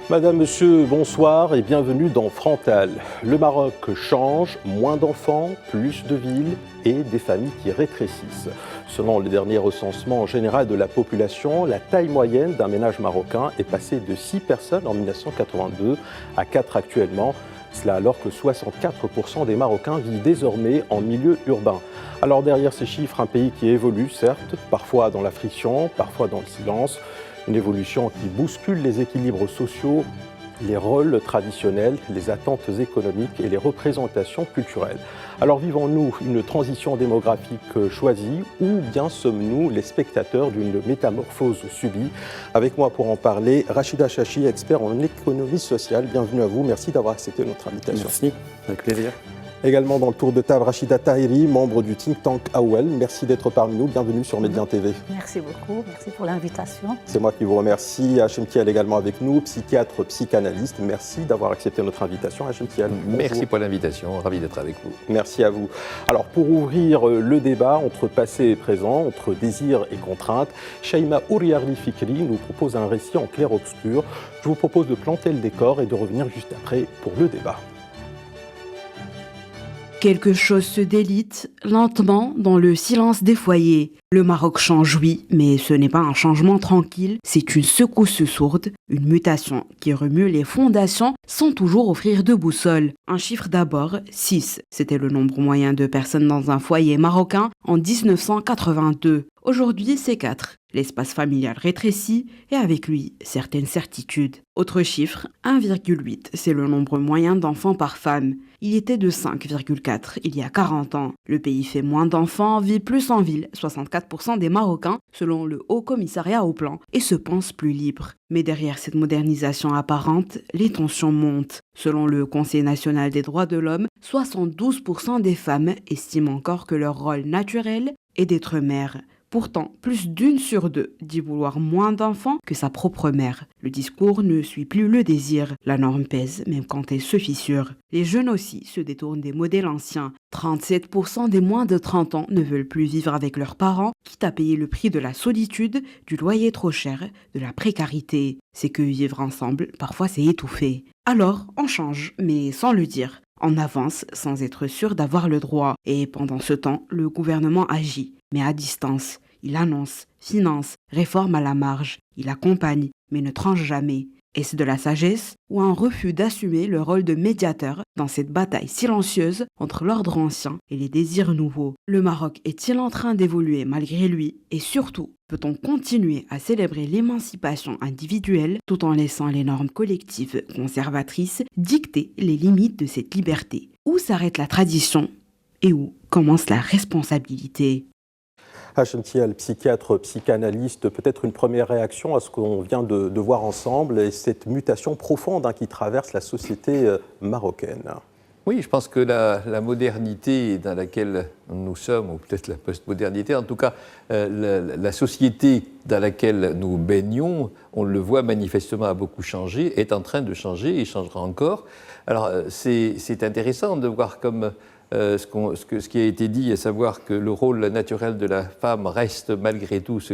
Madame, Monsieur, bonsoir et bienvenue dans Frontal. Le Maroc change, moins d'enfants, plus de villes et des familles qui rétrécissent. Selon le dernier recensement général de la population, la taille moyenne d'un ménage marocain est passée de 6 personnes en 1982 à 4 actuellement. Cela alors que 64% des Marocains vivent désormais en milieu urbain. Alors derrière ces chiffres, un pays qui évolue certes, parfois dans la friction, parfois dans le silence. Une évolution qui bouscule les équilibres sociaux, les rôles traditionnels, les attentes économiques et les représentations culturelles. Alors vivons-nous une transition démographique choisie ou bien sommes-nous les spectateurs d'une métamorphose subie? Avec moi pour en parler, Rachida Chachi, expert en économie sociale. Bienvenue à vous, merci d'avoir accepté notre invitation. Merci, avec plaisir. Également dans le tour de table, Rachida Tahiri, membre du think tank AOL. Merci d'être parmi nous. Bienvenue sur Médien TV. Merci beaucoup. Merci pour l'invitation. C'est moi qui vous remercie. Hachem Kiel également avec nous, psychiatre, psychanalyste. Merci d'avoir accepté notre invitation, Hachem Kiel. Merci pour l'invitation. Ravi d'être avec vous. Merci à vous. Alors, pour ouvrir le débat entre passé et présent, entre désir et contrainte, Shaima Ouriarli Fikri nous propose un récit en clair-obscur. Je vous propose de planter le décor et de revenir juste après pour le débat. Quelque chose se délite lentement dans le silence des foyers. Le Maroc change, oui, mais ce n'est pas un changement tranquille, c'est une secousse sourde, une mutation qui remue les fondations sans toujours offrir de boussole. Un chiffre d'abord, 6, c'était le nombre moyen de personnes dans un foyer marocain en 1982. Aujourd'hui, c'est 4. L'espace familial rétrécit et avec lui, certaines certitudes. Autre chiffre, 1,8, c'est le nombre moyen d'enfants par femme. Il était de 5,4 il y a 40 ans. Le pays fait moins d'enfants, vit plus en ville, 64% des Marocains, selon le Haut Commissariat au Plan, et se pensent plus libres. Mais derrière cette modernisation apparente, les tensions montent. Selon le Conseil national des droits de l'homme, 72% des femmes estiment encore que leur rôle naturel est d'être mère. Pourtant, plus d'1 sur 2 dit vouloir moins d'enfants que sa propre mère. Le discours ne suit plus le désir. La norme pèse, même quand elle se fissure. Les jeunes aussi se détournent des modèles anciens. 37% des moins de 30 ans ne veulent plus vivre avec leurs parents, quitte à payer le prix de la solitude, du loyer trop cher, de la précarité. C'est que vivre ensemble, parfois c'est étouffer. Alors, on change, mais sans le dire. On avance sans être sûr d'avoir le droit. Et pendant ce temps, le gouvernement agit, mais à distance. Il annonce, finance, réforme à la marge. Il accompagne, mais ne tranche jamais. Est-ce de la sagesse ou un refus d'assumer le rôle de médiateur dans cette bataille silencieuse entre l'ordre ancien et les désirs nouveaux? Le Maroc est-il en train d'évoluer malgré lui? Et surtout, peut-on continuer à célébrer l'émancipation individuelle tout en laissant les normes collectives conservatrices dicter les limites de cette liberté? Où s'arrête la tradition et où commence la responsabilité? Hachem Kiel, psychiatre, psychanalyste, peut-être une première réaction à ce qu'on vient de voir ensemble et cette mutation profonde qui traverse la société marocaine. Oui, je pense que la modernité dans laquelle nous sommes, ou peut-être la postmodernité, en tout cas la société dans laquelle nous baignons, on le voit manifestement a beaucoup changé, est en train de changer et changera encore. Alors c'est intéressant de voir comme ce qui a été dit, à savoir que le rôle naturel de la femme reste malgré tout ce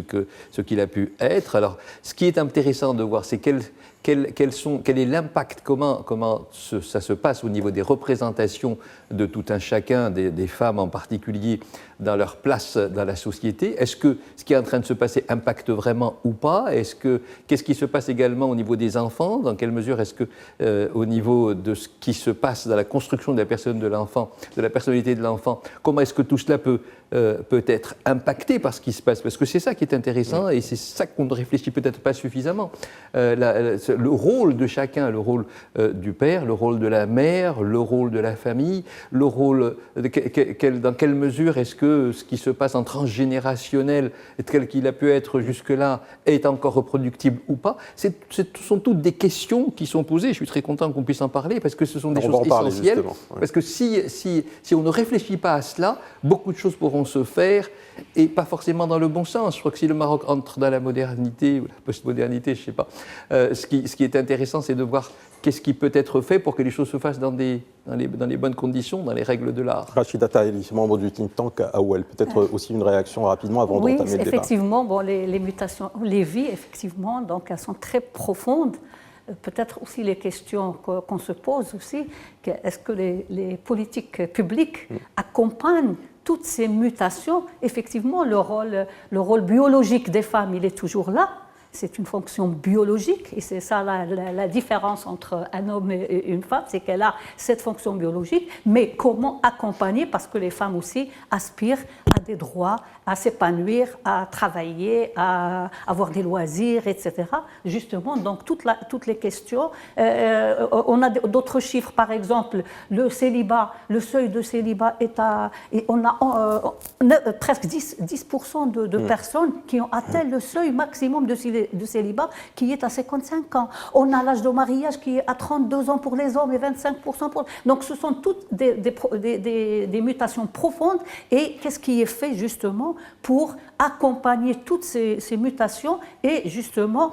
qu'il a pu être. Alors, ce qui est intéressant de voir, c'est quel est l'impact, comment ça se passe au niveau des représentations de tout un chacun, des femmes en particulier, dans leur place dans la société. Est-ce que ce qui est en train de se passer impacte vraiment ou pas? Qu'est-ce qui se passe également au niveau des enfants? Dans quelle mesure est-ce que, au niveau de ce qui se passe dans la construction de la personne de l'enfant, de la personnalité de l'enfant, comment est-ce que tout cela peut être impacté par ce qui se passe? Parce que c'est ça qui est intéressant et c'est ça qu'on ne réfléchit peut-être pas suffisamment. Le rôle de chacun, le rôle du père, le rôle de la mère, le rôle de la famille, le rôle dans quelle mesure est-ce que ce qui se passe en transgénérationnel, tel qu'il a pu être jusque-là, est encore reproductible ou pas? Ce sont toutes des questions qui sont posées. Je suis très content qu'on puisse en parler parce que ce sont des choses essentielles. Ouais. Parce que si on ne réfléchit pas à cela, beaucoup de choses pourront se faire et pas forcément dans le bon sens. Je crois que si le Maroc entre dans la modernité ou la postmodernité, je ne sais pas, ce qui est intéressant, c'est de voir qu'est-ce qui peut être fait pour que les choses se fassent dans les bonnes conditions, dans les règles de l'art. Rachida Tahiri, membre du think tank AOL, peut-être aussi une réaction rapidement avant d'entamer le débat. Oui, effectivement, les mutations, les vies, effectivement, donc elles sont très profondes. peut-être aussi les questions qu'on se pose aussi, est-ce que les politiques publiques accompagnent toutes ces mutations? Effectivement, le rôle biologique des femmes, il est toujours là. C'est une fonction biologique et c'est ça la différence entre un homme et une femme, c'est qu'elle a cette fonction biologique, mais comment accompagner, parce que les femmes aussi aspirent à des droits, à s'épanouir, à travailler, à avoir des loisirs, etc. Justement, donc toutes les questions. On a d'autres chiffres, par exemple, le célibat, le seuil de célibat est à... Et on a presque 10% de personnes qui ont atteint le seuil maximum de célibat qui est à 55 ans. On a l'âge de mariage qui est à 32 ans pour les hommes et 25% pour... Donc ce sont toutes des mutations profondes. Et qu'est-ce qui est fait justement pour accompagner toutes ces mutations et justement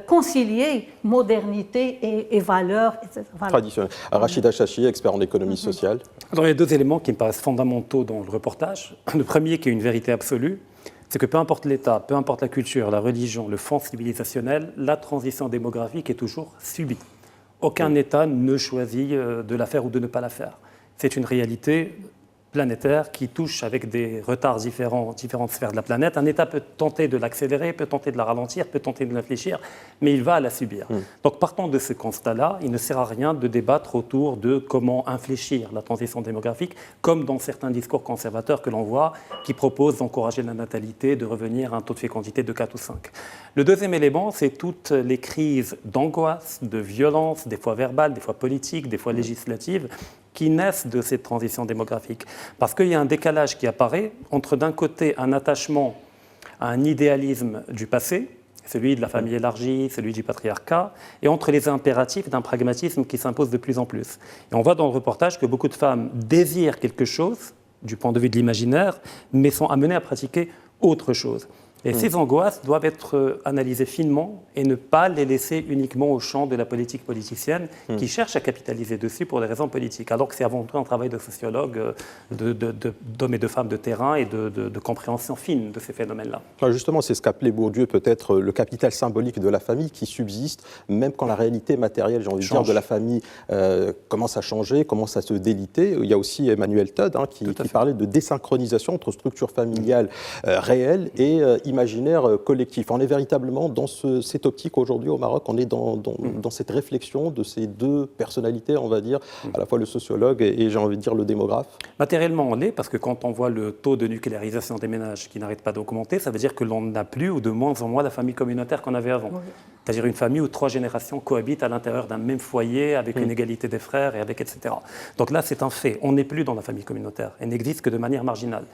concilier modernité et valeurs, etc. Traditionnelles. Rachida Chachi, expert en économie sociale. Alors, il y a deux éléments qui me paraissent fondamentaux dans le reportage. Le premier, qui est une vérité absolue, c'est que peu importe l'État, peu importe la culture, la religion, le fond civilisationnel, la transition démographique est toujours subie. Aucun État ne choisit de la faire ou de ne pas la faire. C'est une réalité planétaire qui touche avec des retards différentes sphères de la planète. Un État peut tenter de l'accélérer, peut tenter de la ralentir, peut tenter de l'infléchir, mais il va la subir. Donc partant de ce constat-là, il ne sert à rien de débattre autour de comment infléchir la transition démographique, comme dans certains discours conservateurs que l'on voit, qui proposent d'encourager la natalité, de revenir à un taux de fécondité de 4 ou 5. Le deuxième élément, c'est toutes les crises d'angoisse, de violence, des fois verbales, des fois politiques, des fois législatives, qui naissent de cette transition démographique. Parce qu'il y a un décalage qui apparaît entre d'un côté un attachement à un idéalisme du passé, celui de la famille élargie, celui du patriarcat, et entre les impératifs d'un pragmatisme qui s'impose de plus en plus. Et on voit dans le reportage que beaucoup de femmes désirent quelque chose du point de vue de l'imaginaire, mais sont amenées à pratiquer autre chose. Et ces angoisses doivent être analysées finement et ne pas les laisser uniquement au champ de la politique politicienne qui cherche à capitaliser dessus pour des raisons politiques, alors que c'est avant tout un travail de sociologue, d'hommes et de femmes de terrain et de compréhension fine de ces phénomènes-là. Enfin, justement, c'est ce qu'appelait Bourdieu peut-être le capital symbolique de la famille qui subsiste, même quand la réalité matérielle, j'ai envie de dire, de la famille commence à changer, commence à se déliter. Il y a aussi Emmanuel Todd qui parlait de désynchronisation entre structure familiale réelle et imaginaire collectif. On est véritablement dans cette optique aujourd'hui au Maroc, on est dans cette réflexion de ces deux personnalités, on va dire, à la fois le sociologue et j'ai envie de dire le démographe. Matériellement, on l'est, parce que quand on voit le taux de nucléarisation des ménages qui n'arrête pas d'augmenter, ça veut dire que l'on n'a plus ou de moins en moins la famille communautaire qu'on avait avant. Oui. C'est-à-dire une famille où 3 générations cohabitent à l'intérieur d'un même foyer avec une égalité des frères et avec etc. Donc là, c'est un fait. On n'est plus dans la famille communautaire. Elle n'existe que de manière marginale.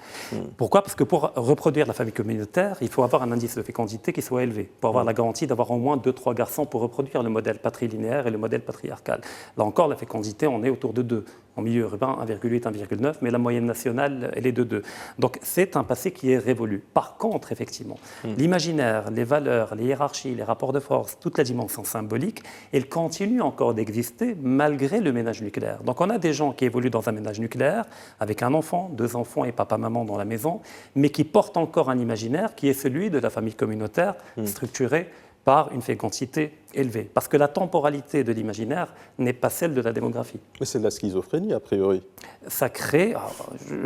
Pourquoi ? Parce que pour reproduire la famille communautaire, il faut avoir un indice de fécondité qui soit élevé, pour avoir la garantie d'avoir au moins 2-3 garçons pour reproduire le modèle patrilinéaire et le modèle patriarcal. Là encore, la fécondité, on est autour de 2. En milieu urbain, 1,8, 1,9, mais la moyenne nationale, elle est de 2. Donc c'est un passé qui est révolu. Par contre, effectivement, l'imaginaire, les valeurs, les hiérarchies, les rapports de force, toute la dimension symbolique, elle continue encore d'exister malgré le ménage nucléaire. Donc on a des gens qui évoluent dans un ménage nucléaire, avec un enfant, 2 enfants et papa-maman dans la maison, mais qui portent encore un imaginaire qui est celui de la famille communautaire structurée par une fécondité élevée. Parce que la temporalité de l'imaginaire n'est pas celle de la démographie. Mais c'est de la schizophrénie, a priori. Ça crée...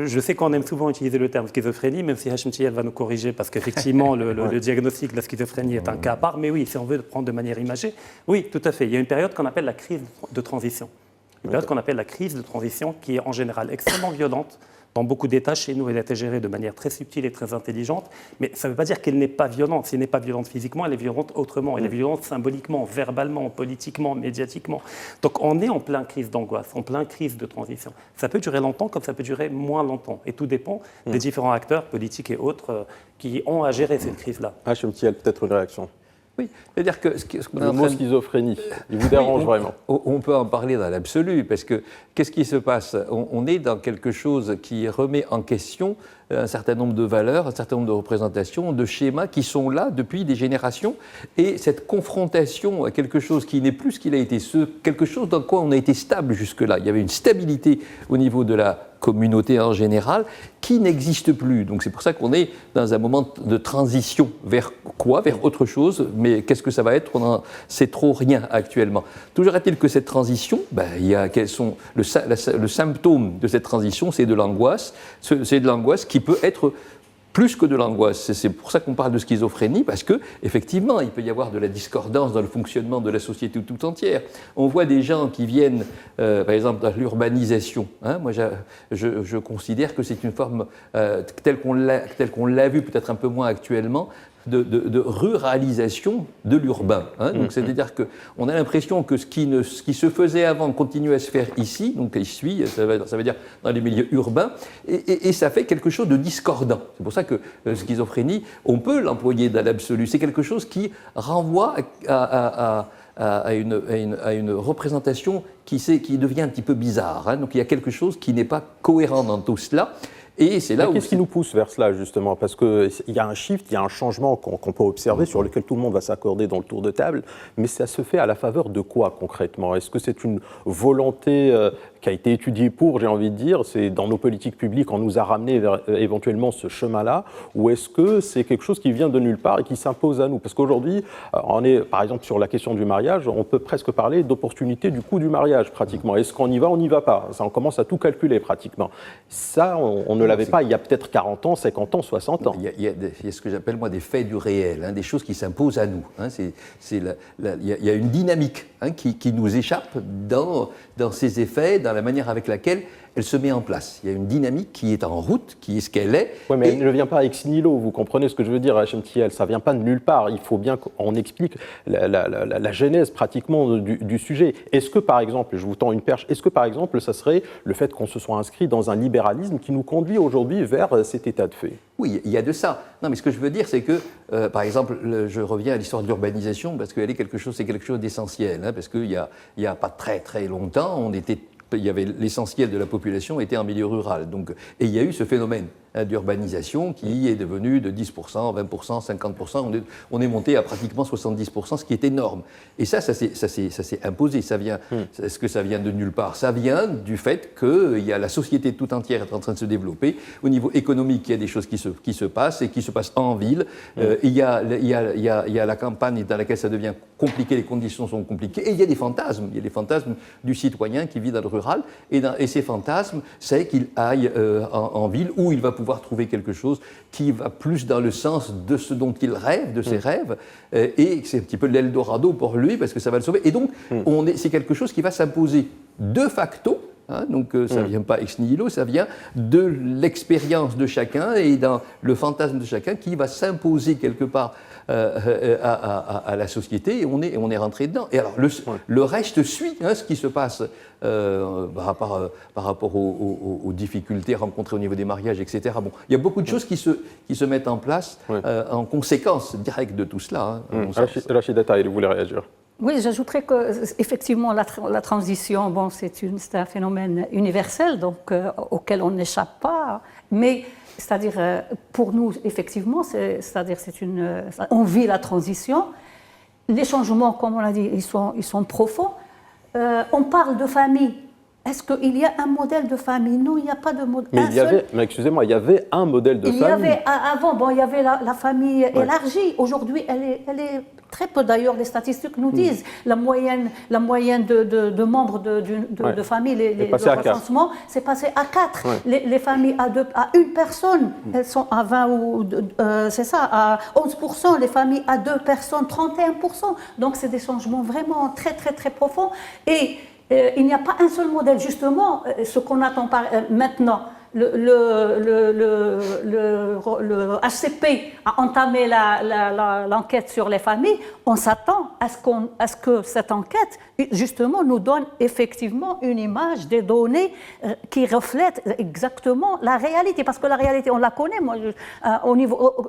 Je sais qu'on aime souvent utiliser le terme schizophrénie, même si Hachem Tiel va nous corriger, parce qu'effectivement, le diagnostic de la schizophrénie est un cas à part. Mais oui, si on veut le prendre de manière imagée, oui, tout à fait. Il y a une période qu'on appelle la crise de transition. Une période qu'on appelle la crise de transition, qui est en général extrêmement violente. Dans beaucoup d'États, chez nous, elle a été gérée de manière très subtile et très intelligente, mais ça ne veut pas dire qu'elle n'est pas violente. Si elle n'est pas violente physiquement, elle est violente autrement. Elle est violente symboliquement, verbalement, politiquement, médiatiquement. Donc on est en pleine crise d'angoisse, en pleine crise de transition. Ça peut durer longtemps comme ça peut durer moins longtemps. Et tout dépend des différents acteurs politiques et autres qui ont à gérer cette crise-là. Hachem Tiel, peut-être une réaction. Oui, c'est-à-dire que le mot schizophrénie, il vous dérange vraiment. On peut en parler dans l'absolu, parce que qu'est-ce qui se passe ? On est dans quelque chose qui remet en question un certain nombre de valeurs, un certain nombre de représentations, de schémas qui sont là depuis des générations, et cette confrontation à quelque chose qui n'est plus ce qu'il a été, quelque chose dans quoi on a été stable jusque-là. Il y avait une stabilité au niveau de la communauté en général, qui n'existe plus. Donc c'est pour ça qu'on est dans un moment de transition vers quoi? Vers autre chose, mais qu'est-ce que ça va être? On n'en sait trop rien actuellement. Toujours est-il que cette transition, le symptôme de cette transition, c'est de l'angoisse. C'est de l'angoisse qui peut être plus que de l'angoisse. C'est pour ça qu'on parle de schizophrénie, parce qu'effectivement, il peut y avoir de la discordance dans le fonctionnement de la société tout entière. On voit des gens qui viennent, par exemple, dans l'urbanisation. Moi, je considère que c'est une forme, telle qu'on l'a vu, peut-être un peu moins actuellement, de ruralisation de l'urbain. Donc, c'est-à-dire qu'on a l'impression que ce qui se faisait avant continue à se faire ici, donc ici, ça veut dire dans les milieux urbains, et ça fait quelque chose de discordant. C'est pour ça que schizophrénie, on peut l'employer dans l'absolu. C'est quelque chose qui renvoie à une représentation qui devient un petit peu bizarre. Donc il y a quelque chose qui n'est pas cohérent dans tout cela. Et c'est là où qu'est-ce qui nous pousse vers cela, justement? Parce qu'il y a un shift, il y a un changement qu'on peut observer, sur lequel tout le monde va s'accorder dans le tour de table, mais ça se fait à la faveur de quoi, concrètement? Est-ce que c'est une volonté qui a été étudiée j'ai envie de dire, c'est dans nos politiques publiques, on nous a ramené vers éventuellement ce chemin-là, ou est-ce que c'est quelque chose qui vient de nulle part et qui s'impose à nous? Parce qu'aujourd'hui, on est, par exemple, sur la question du mariage, on peut presque parler d'opportunité du coût du mariage, pratiquement. Est-ce qu'on y va, on n'y va pas? Ça, on commence à tout calculer, pratiquement. Ça, on ne l'avait pas il y a peut-être 40 ans, 50 ans, 60 ans. Il y a ce que j'appelle, moi, des faits du réel, des choses qui s'imposent à nous. Il y a une dynamique qui nous échappe dans ces effets, dans la manière avec laquelle elle se met en place. Il y a une dynamique qui est en route, qui est ce qu'elle est. Oui, mais elle ne vient pas ex nihilo, vous comprenez ce que je veux dire, Hachem Thiel, ça ne vient pas de nulle part. Il faut bien qu'on explique la genèse pratiquement du sujet. Est-ce que, par exemple, je vous tends une perche, est-ce que, par exemple, ça serait le fait qu'on se soit inscrit dans un libéralisme qui nous conduit aujourd'hui vers cet état de fait? Oui, il y a de ça. Non, mais ce que je veux dire, c'est que, par exemple, je reviens à l'histoire de l'urbanisation, parce qu'elle est quelque chose d'essentiel, parce qu'il y a pas très très longtemps, il y avait l'essentiel de la population était en milieu rural. Donc, et il y a eu ce phénomène d'urbanisation qui est devenu de 10%, 20%, 50%. On est monté à pratiquement 70%, ce qui est énorme. Et ça s'est imposé. Est-ce que ça vient de nulle part? Ça vient du fait que la société tout entière est en train de se développer. Au niveau économique, il y a des choses qui se passent et qui se passent en ville. Il y a la campagne dans laquelle ça devient compliqué, les conditions sont compliquées. Et il y a des fantasmes. Il y a des fantasmes du citoyen qui vit dans le rural. Et ces fantasmes, c'est qu'il aille en ville où il va pouvoir trouver quelque chose qui va plus dans le sens de ce dont il rêve, de ses rêves, et c'est un petit peu l'Eldorado pour lui, parce que ça va le sauver. Et donc, c'est quelque chose qui va s'imposer de facto, donc ça ne vient pas ex nihilo, ça vient de l'expérience de chacun et dans le fantasme de chacun qui va s'imposer quelque part à la société, et on est rentré dedans. Et alors, le reste suit ce qui se passe par rapport aux difficultés rencontrées au niveau des mariages, etc. Bon, il y a beaucoup de choses qui se mettent en place en conséquence directe de tout cela. Rachida Tahir, vous voulez réagir? Oui, j'ajouterais qu'effectivement, la transition, c'est un phénomène universel, donc auquel on n'échappe pas, mais c'est-à-dire, pour nous, effectivement, on vit la transition. Les changements, comme on l'a dit, ils sont profonds. On parle de famille. Est-ce qu'il y a un modèle de famille? Non, il n'y a pas de modèle. Mais excusez-moi, il y avait un modèle de famille. Avant, il y avait la famille élargie. Aujourd'hui, elle est très peu, d'ailleurs, les statistiques nous disent. La moyenne de membres de famille, le recensement, c'est passé à 4. Les familles à une personne, elles sont à 20 ou à 11%. Les familles à 2 personnes, 31%. Donc, c'est des changements vraiment très, très, très profonds. Et il n'y a pas un seul modèle, justement, ce qu'on attend maintenant. Le HCP a entamé l'enquête sur les familles. On s'attend à ce que cette enquête, justement, nous donne effectivement une image des données qui reflètent exactement la réalité. Parce que la réalité, on la connaît, moi,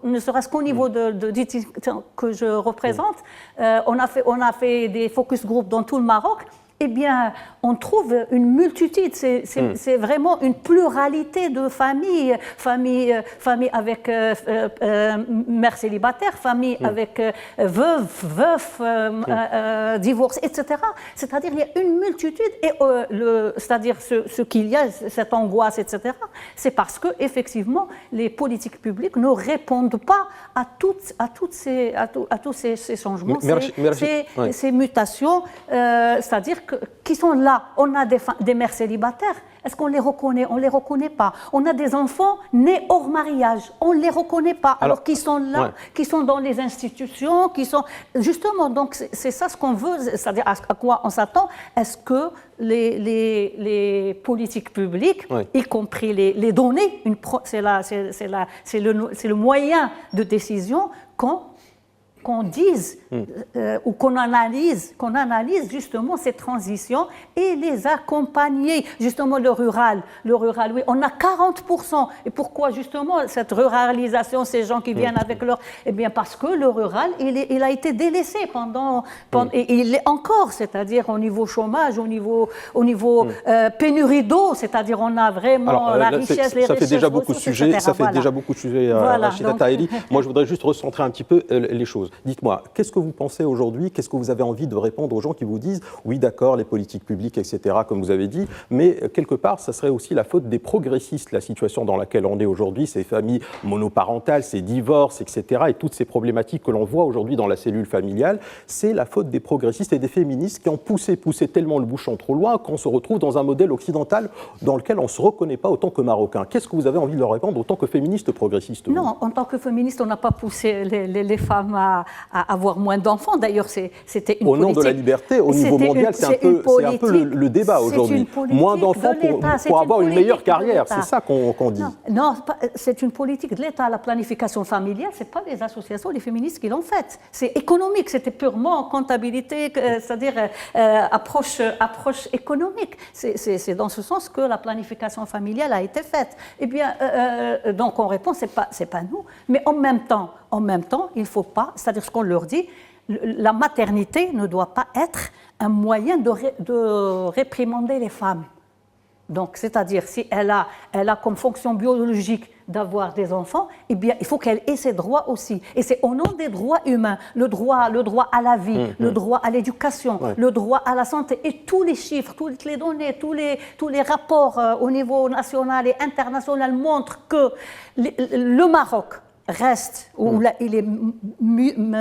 ne serait-ce qu'au niveau que je représente. On a fait des focus group dans tout le Maroc. eh bien, on trouve une multitude, c'est vraiment une pluralité de familles, famille avec mère célibataire, famille avec veuf, divorce, etc. C'est-à-dire il y a une multitude, et c'est-à-dire ce qu'il y a, cette angoisse, etc., c'est parce que effectivement les politiques publiques ne répondent pas à tous ces changements, ces mutations, c'est-à-dire qui sont là. On a des mères célibataires. Est-ce qu'on les reconnaît? On ne les reconnaît pas. On a des enfants nés hors mariage. On ne les reconnaît pas. Alors qu'ils sont là, qui sont dans les institutions, qui sont... Justement, donc c'est ça ce qu'on veut, c'est-à-dire à quoi on s'attend. Est-ce que les politiques publiques, y compris les données, c'est le moyen de décision qu'on dise ou qu'on analyse justement ces transitions et les accompagner. Justement, le rural, oui, on a 40%. Et pourquoi justement cette ruralisation, ces gens qui viennent avec leur... Eh bien parce que le rural, il a été délaissé et il l'est encore, c'est-à-dire au niveau chômage, au niveau pénurie d'eau, c'est-à-dire on a vraiment la richesse, les ça fait richesses, déjà beaucoup de ressources, sujets, etc. ça fait déjà beaucoup de sujets, Rachida Taheri. Moi, je voudrais juste recentrer un petit peu les choses. Dites-moi, qu'est-ce que vous pensez aujourd'hui? Qu'est-ce que vous avez envie de répondre aux gens qui vous disent « Oui, d'accord, les politiques publiques, etc., comme vous avez dit, mais quelque part, ça serait aussi la faute des progressistes, la situation dans laquelle on est aujourd'hui, ces familles monoparentales, ces divorces, etc., et toutes ces problématiques que l'on voit aujourd'hui dans la cellule familiale, c'est la faute des progressistes et des féministes qui ont poussé tellement le bouchon trop loin qu'on se retrouve dans un modèle occidental dans lequel on ne se reconnaît pas autant que marocain. Qu'est-ce que vous avez envie de leur répondre autant que féministe progressiste? Non, en tant que féministe, on n'a pas poussé les femmes à avoir moins d'enfants. D'ailleurs, c'était une politique... Au nom de la liberté, au niveau mondial, c'est un peu le débat aujourd'hui. Moins d'enfants pour avoir une meilleure carrière, c'est ça qu'on dit. Non, c'est une politique de l'État. La planification familiale, ce n'est pas les associations, les féministes qui l'ont faite. C'est économique, c'était purement comptabilité, c'est-à-dire approche économique. C'est dans ce sens que la planification familiale a été faite. Eh bien, donc on répond, c'est pas nous. Mais en même temps, il ne faut pas, c'est-à-dire ce qu'on leur dit, la maternité ne doit pas être un moyen de réprimander les femmes. Donc, c'est-à-dire, si elle a comme fonction biologique d'avoir des enfants, eh bien, il faut qu'elle ait ses droits aussi. Et c'est au nom des droits humains, le droit à la vie, le droit à l'éducation, le droit à la santé, et tous les chiffres, toutes les données, tous les rapports au niveau national et international montrent que le Maroc reste, où il est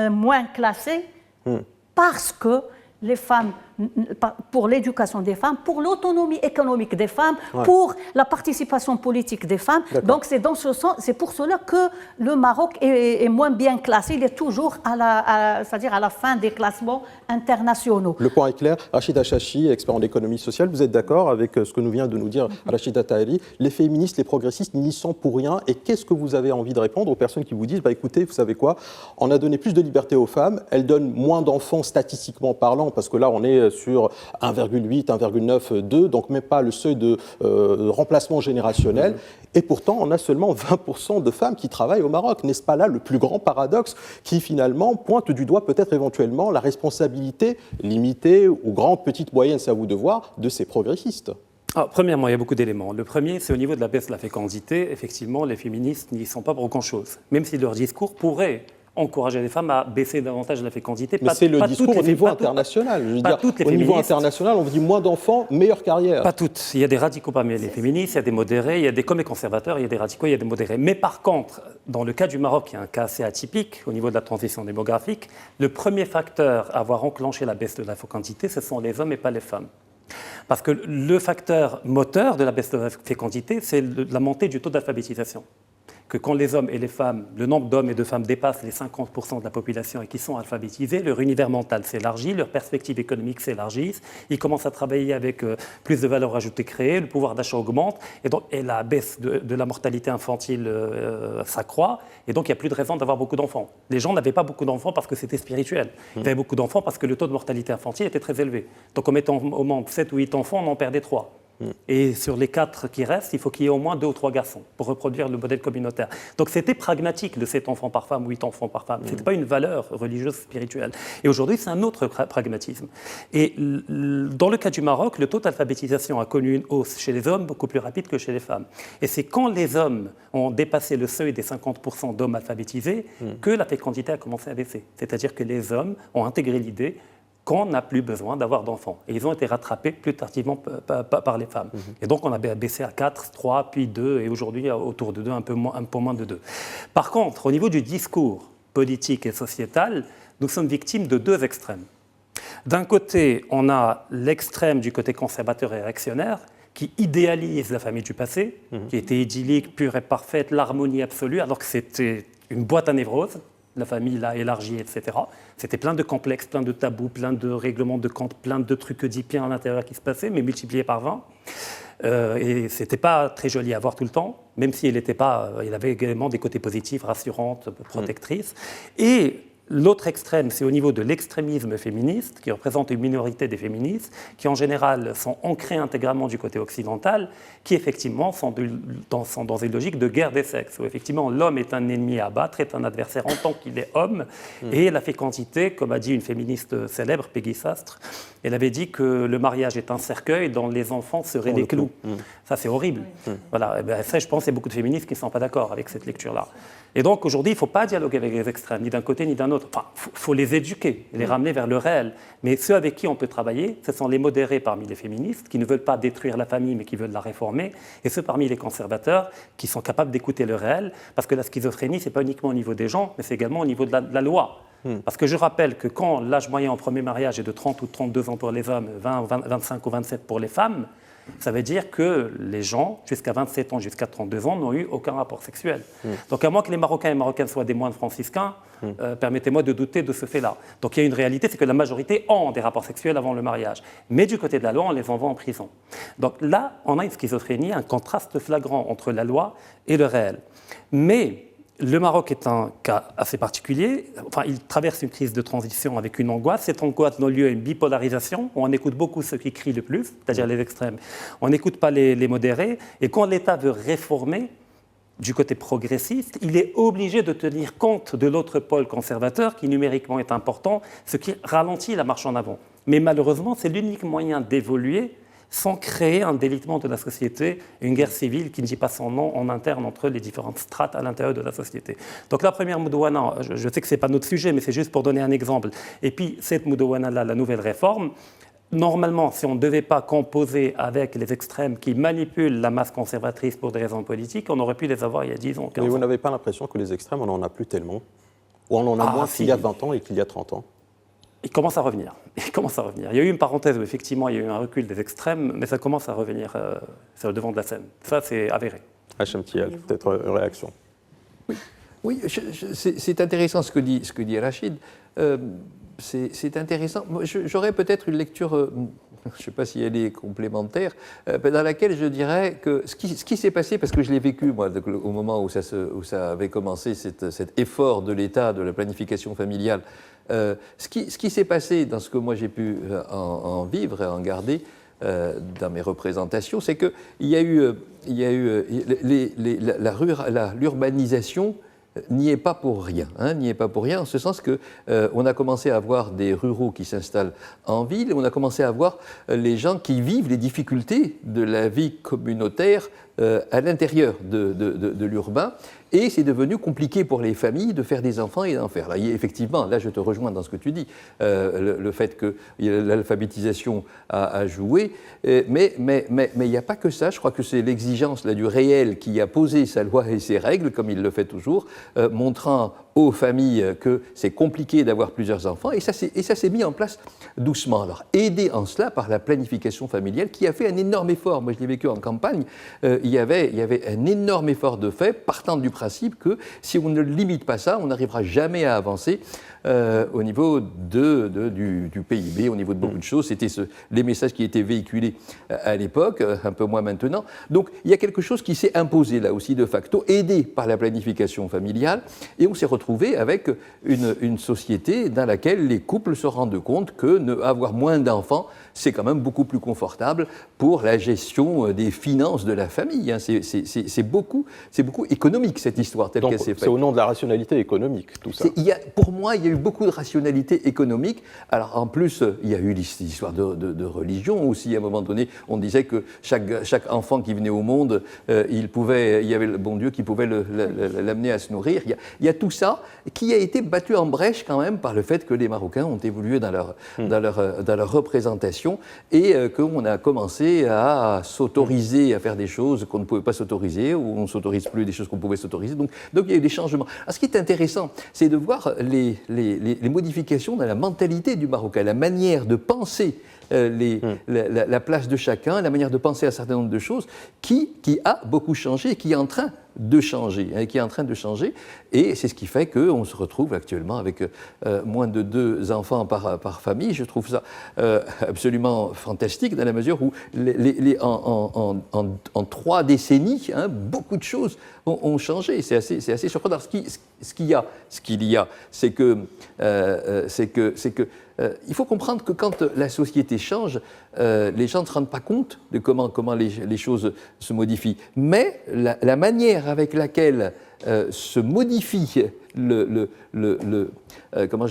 moins classé, parce que les femmes, pour l'éducation des femmes, pour l'autonomie économique des femmes, pour la participation politique des femmes. Donc c'est dans ce sens, c'est pour cela que le Maroc est moins bien classé. Il est toujours c'est-à-dire à la fin des classements internationaux. Le point est clair. Rachida Chachi, expert en économie sociale, vous êtes d'accord avec ce que nous vient de nous dire Rachida Taheri? Les féministes, les progressistes n'y sont pour rien. Et qu'est-ce que vous avez envie de répondre aux personnes qui vous disent écoutez, vous savez quoi, on a donné plus de liberté aux femmes, elles donnent moins d'enfants statistiquement parlant, parce que là on est sur 1,8, 1,9, 2, donc même pas le seuil de remplacement générationnel. Et pourtant, on a seulement 20% de femmes qui travaillent au Maroc. N'est-ce pas là le plus grand paradoxe qui finalement pointe du doigt peut-être éventuellement la responsabilité limitée ou grande, petite, moyenne, c'est à vous de voir, de ces progressistes? Premièrement, il y a beaucoup d'éléments. Le premier, c'est au niveau de la baisse de la fécondité. Effectivement, les féministes n'y sont pas pour grand-chose, même si leur discours pourrait encourager les femmes à baisser davantage la fécondité. Mais c'est le discours au niveau international. Je veux dire, au niveau international, on vous dit moins d'enfants, meilleure carrière. Pas toutes. Il y a des radicaux parmi les féministes, il y a des modérés, il y a des comme les conservateurs, il y a des radicaux, il y a des modérés. Mais par contre, dans le cas du Maroc, qui est un cas assez atypique au niveau de la transition démographique, le premier facteur à avoir enclenché la baisse de la fécondité, ce sont les hommes et pas les femmes. Parce que le facteur moteur de la baisse de la fécondité, c'est la montée du taux d'alphabétisation. Que quand les hommes et les femmes, le nombre d'hommes et de femmes dépasse les 50% de la population et qui sont alphabétisés, leur univers mental s'élargit, leurs perspectives économiques s'élargissent, ils commencent à travailler avec plus de valeur ajoutée créée, le pouvoir d'achat augmente, et la baisse de la mortalité infantile s'accroît, et donc il n'y a plus de raison d'avoir beaucoup d'enfants. Les gens n'avaient pas beaucoup d'enfants parce que c'était spirituel. Ils avaient beaucoup d'enfants parce que le taux de mortalité infantile était très élevé. Donc en mettant au monde 7 ou 8 enfants, on en perdait 3. Et sur les 4 qui restent, il faut qu'il y ait au moins 2 ou 3 garçons pour reproduire le modèle communautaire. Donc c'était pragmatique, le 7 enfants par femme ou 8 enfants par femme. Ce n'était pas une valeur religieuse, spirituelle. Et aujourd'hui, c'est un autre pragmatisme. Et dans le cas du Maroc, le taux d'alphabétisation a connu une hausse chez les hommes beaucoup plus rapide que chez les femmes. Et c'est quand les hommes ont dépassé le seuil des 50% d'hommes alphabétisés que la fécondité a commencé à baisser. C'est-à-dire que les hommes ont intégré l'idée qu'on n'a plus besoin d'avoir d'enfants. Et ils ont été rattrapés plus tardivement par les femmes. Et donc on a baissé à 4, 3, puis 2, et aujourd'hui autour de 2, un peu moins de 2. Par contre, au niveau du discours politique et sociétal, nous sommes victimes de 2 extrêmes. D'un côté, on a l'extrême du côté conservateur et réactionnaire, qui idéalise la famille du passé, qui était idyllique, pure et parfaite, l'harmonie absolue, alors que c'était une boîte à névroses. La famille l'a élargie, etc. C'était plein de complexes, plein de tabous, plein de règlements de compte, plein de trucs oedipiens à l'intérieur qui se passaient, mais multipliés par 20. Et ce n'était pas très joli à voir tout le temps, même s'il avait également des côtés positifs, rassurantes, protectrices. Et l'autre extrême, c'est au niveau de l'extrémisme féministe, qui représente une minorité des féministes, qui en général sont ancrées intégralement du côté occidental, qui effectivement sont dans une logique de guerre des sexes, où effectivement l'homme est un ennemi à abattre, est un adversaire en tant qu'il est homme, et la fécondité, comme a dit une féministe célèbre, Peggy Sastre, elle avait dit que le mariage est un cercueil dont les enfants seraient des clous. Ça, c'est horrible. Voilà. Et bien, ça, je pense qu'il y a beaucoup de féministes qui ne sont pas d'accord avec cette lecture-là. Et donc, aujourd'hui, il ne faut pas dialoguer avec les extrêmes, ni d'un côté ni d'un autre. Enfin, il faut les éduquer, les ramener vers le réel. Mais ceux avec qui on peut travailler, ce sont les modérés parmi les féministes, qui ne veulent pas détruire la famille, mais qui veulent la réformer, et ceux parmi les conservateurs, qui sont capables d'écouter le réel, parce que la schizophrénie, ce n'est pas uniquement au niveau des gens, mais c'est également au niveau de la loi. Parce que je rappelle que quand l'âge moyen en premier mariage est de 30 ou 32 ans pour les hommes, 25 ou 27 pour les femmes, ça veut dire que les gens, jusqu'à 27 ans, jusqu'à 32 ans, n'ont eu aucun rapport sexuel. Donc à moins que les Marocains et Marocaines soient des moines franciscains, permettez-moi de douter de ce fait-là. Donc il y a une réalité, c'est que la majorité ont des rapports sexuels avant le mariage. Mais du côté de la loi, on les envoie en prison. Donc là, on a une schizophrénie, un contraste flagrant entre la loi et le réel. Mais le Maroc est un cas assez particulier. Enfin, il traverse une crise de transition avec une angoisse. Cette angoisse donne lieu à une bipolarisation où on écoute beaucoup ceux qui crient le plus, c'est-à-dire les extrêmes. On n'écoute pas les modérés. Et quand l'État veut réformer du côté progressiste, il est obligé de tenir compte de l'autre pôle conservateur qui numériquement est important, ce qui ralentit la marche en avant. Mais malheureusement, c'est l'unique moyen d'évoluer sans créer un délitement de la société, une guerre civile qui ne dit pas son nom en interne entre les différentes strates à l'intérieur de la société. Donc la première Moudawana, je sais que ce n'est pas notre sujet, mais c'est juste pour donner un exemple. Et puis cette Moudawana-là, la nouvelle réforme, normalement, si on ne devait pas composer avec les extrêmes qui manipulent la masse conservatrice pour des raisons politiques, on aurait pu les avoir il y a 10 ans, 15 ans. Mais vous n'avez pas l'impression que les extrêmes, on n'en a plus tellement? Ou on en a moins qu'il y a 20 ans et qu'il y a 30 ans? Il commence à revenir. Il y a eu une parenthèse où effectivement il y a eu un recul des extrêmes, mais ça commence à revenir sur le devant de la scène. Ça, c'est avéré. Hachem Tiel, peut-être une réaction. Oui, c'est intéressant ce que dit Rachid. C'est intéressant. J'aurais peut-être une lecture, je ne sais pas si elle est complémentaire, dans laquelle je dirais que ce qui s'est passé, parce que je l'ai vécu moi, au moment où ça avait commencé, cet effort de l'État, de la planification familiale, ce qui s'est passé dans ce que moi j'ai pu en vivre et en garder dans mes représentations, c'est qu'il y a eu, l'urbanisation n'y est pas pour rien, n'y est pas pour rien, en ce sens que on a commencé à avoir des ruraux qui s'installent en ville, on a commencé à voir les gens qui vivent les difficultés de la vie communautaire à l'intérieur de l'urbain, et c'est devenu compliqué pour les familles de faire des enfants et d'en faire. Là, effectivement, là je te rejoins dans ce que tu dis, le fait que l'alphabétisation a joué, mais il n'y a pas que ça, je crois que c'est l'exigence du réel qui a posé sa loi et ses règles, comme il le fait toujours, montrant aux familles que c'est compliqué d'avoir plusieurs enfants, et ça s'est mis en place doucement. Alors, aidé en cela par la planification familiale qui a fait un énorme effort. Moi, je l'ai vécu en campagne. Il il y avait un énorme effort de fait, partant du principe que si on ne limite pas ça, on n'arrivera jamais à avancer au niveau du PIB, au niveau de beaucoup de choses. C'était les messages qui étaient véhiculés à l'époque, un peu moins maintenant. Donc il y a quelque chose qui s'est imposé là aussi de facto, aidé par la planification familiale, et on s'est retrouvé avec une société dans laquelle les couples se rendent compte que avoir moins d'enfants, c'est quand même beaucoup plus confortable pour la gestion des finances de la famille. C'est beaucoup économique cette histoire telle qu'elle s'est faite. C'est au nom de la rationalité économique, tout ça. Pour moi, il y a eu beaucoup de rationalité économique. Alors en plus, il y a eu l'histoire de religion aussi. À un moment donné, on disait que chaque enfant qui venait au monde, il y avait le bon Dieu qui pouvait l'amener à se nourrir. Il y a tout ça qui a été battu en brèche quand même par le fait que les Marocains ont évolué dans leur représentation et qu'on a commencé à s'autoriser à faire des choses qu'on ne pouvait pas s'autoriser, ou on ne s'autorise plus des choses qu'on pouvait s'autoriser. Donc il y a eu des changements. Alors, ce qui est intéressant, c'est de voir les modifications dans la mentalité du Marocain, la manière de penser la place de chacun, la manière de penser à un certain nombre de choses qui a beaucoup changé et qui est en train de changer, et c'est ce qui fait qu'on se retrouve actuellement avec moins de 2 enfants par famille. Je trouve ça absolument fantastique dans la mesure où en 3 décennies, beaucoup de choses ont changé. C'est assez surprenant. Ce qu'il y a, c'est que il faut comprendre que quand la société change, les gens ne se rendent pas compte de comment les choses se modifient. Mais la manière avec laquelle se modifie comment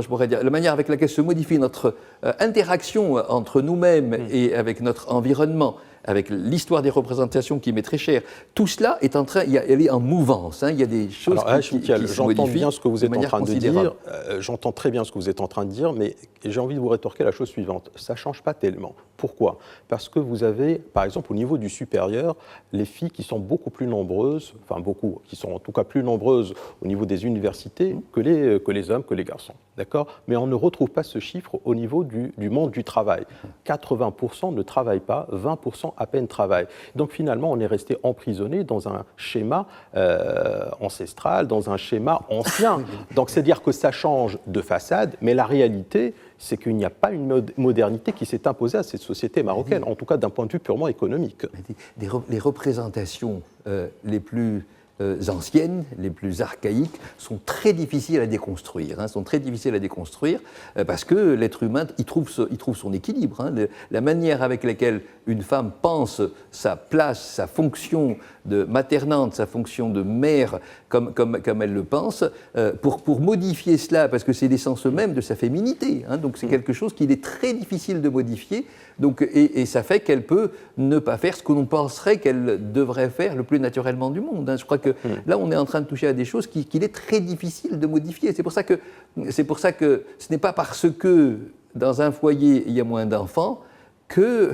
je pourrais dire, la manière avec laquelle se modifie notre interaction entre nous-mêmes et avec notre environnement, avec l'histoire des représentations qui m'est très chère, tout cela est en train, elle est en mouvance. Il y a des choses qui se modifient bien ce que vous êtes en train de dire. considérable. J'entends très bien ce que vous êtes en train de dire, mais j'ai envie de vous rétorquer la chose suivante. Ça ne change pas tellement. Pourquoi ? Parce que vous avez, par exemple, au niveau du supérieur, les filles qui sont beaucoup plus nombreuses, qui sont en tout cas plus nombreuses au niveau des universités que les hommes, que les garçons. D'accord ? Mais on ne retrouve pas ce chiffre au niveau du monde du travail. 80% ne travaillent pas, 20% à peine travaillent. Donc finalement, on est resté emprisonné dans un schéma ancestral, dans un schéma ancien. Donc c'est dire que ça change de façade, mais la réalité, c'est qu'il n'y a pas une modernité qui s'est imposée à cette société marocaine, en tout cas d'un point de vue purement économique. Les représentations les plus anciennes, les plus archaïques, sont très difficiles à déconstruire. Parce que l'être humain, il trouve son équilibre. La manière avec laquelle une femme pense sa place, sa fonction de maternante, sa fonction de mère, comme elle le pense, pour modifier cela, parce que c'est l'essence même de sa féminité. Donc c'est quelque chose qu'il est très difficile de modifier. Donc, et ça fait qu'elle peut ne pas faire ce que l'on penserait qu'elle devrait faire le plus naturellement du monde. Je crois que là, on est en train de toucher à des choses qu'il est très difficile de modifier. C'est pour ça que ce n'est pas parce que dans un foyer, il y a moins d'enfants que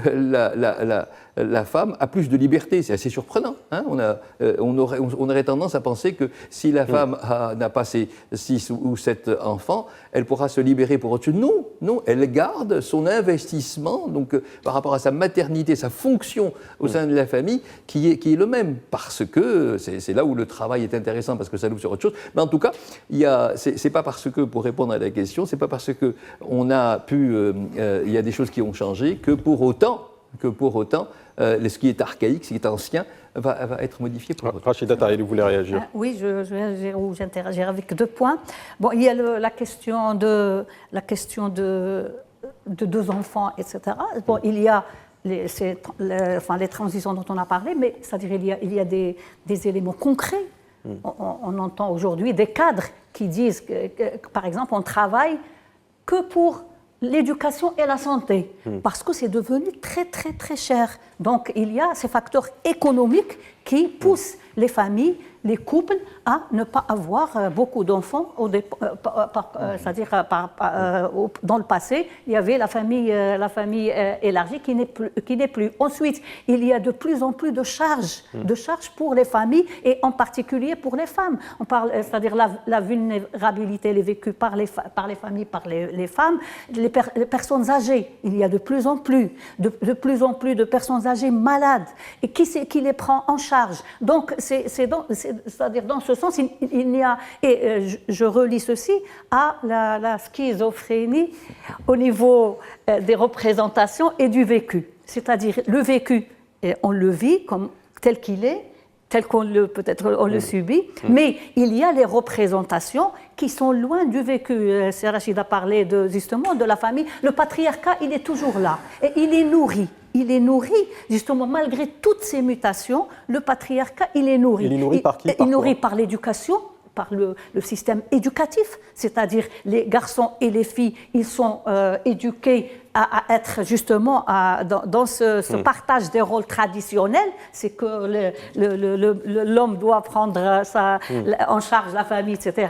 la femme a plus de liberté. C'est assez surprenant. On aurait tendance à penser que si la femme n'a pas ses 6 ou 7 enfants, elle pourra se libérer pour autre chose. Non, elle garde son investissement, donc par rapport à sa maternité, sa fonction au sein de la famille, qui est le même. Parce que c'est là où le travail est intéressant, parce que ça l'ouvre sur autre chose. Mais en tout cas, c'est pas parce que, pour répondre à la question, c'est pas parce que il y a des choses qui ont changé que pour autant, ce qui est archaïque, ce qui est ancien, va être modifié pour autant. Rachida Taheli, vous voulez réagir ? Oui, j'interagir avec 2 points. Bon, il y a la question de 2 enfants, etc. Bon, il y a les transitions dont on a parlé, mais c'est-à-dire il y a des éléments concrets. On entend aujourd'hui des cadres qui disent que, par exemple, on travaille que pour l'éducation et la santé, parce que c'est devenu très, très, très cher. Donc, il y a ces facteurs économiques qui poussent les familles les couples à ne pas avoir beaucoup d'enfants, c'est-à-dire dans le passé, il y avait la famille élargie qui n'est plus. Ensuite, il y a de plus en plus de charges pour les familles et en particulier pour les femmes. On parle, c'est-à-dire la vulnérabilité elle est vécue par les familles, par les femmes, les personnes âgées. Il y a de plus en plus de personnes âgées malades et qui les prend en charge. Donc, c'est-à-dire dans ce sens, il y a, et je relie ceci à la schizophrénie au niveau des représentations et du vécu. C'est-à-dire le vécu, on le vit comme tel qu'il est, tel qu'on peut-être on le subit, mais il y a les représentations qui sont loin du vécu. Rachid a parlé justement de la famille. Le patriarcat, il est toujours là et il est nourri. Il est nourri, justement, malgré toutes ces mutations, le patriarcat, il est nourri. Il est nourri par qui? Il est nourri par l'éducation, par le système éducatif, c'est-à-dire les garçons et les filles, ils sont éduqués à être justement dans ce partage des rôles traditionnels, c'est que l'homme doit prendre en charge la famille, etc.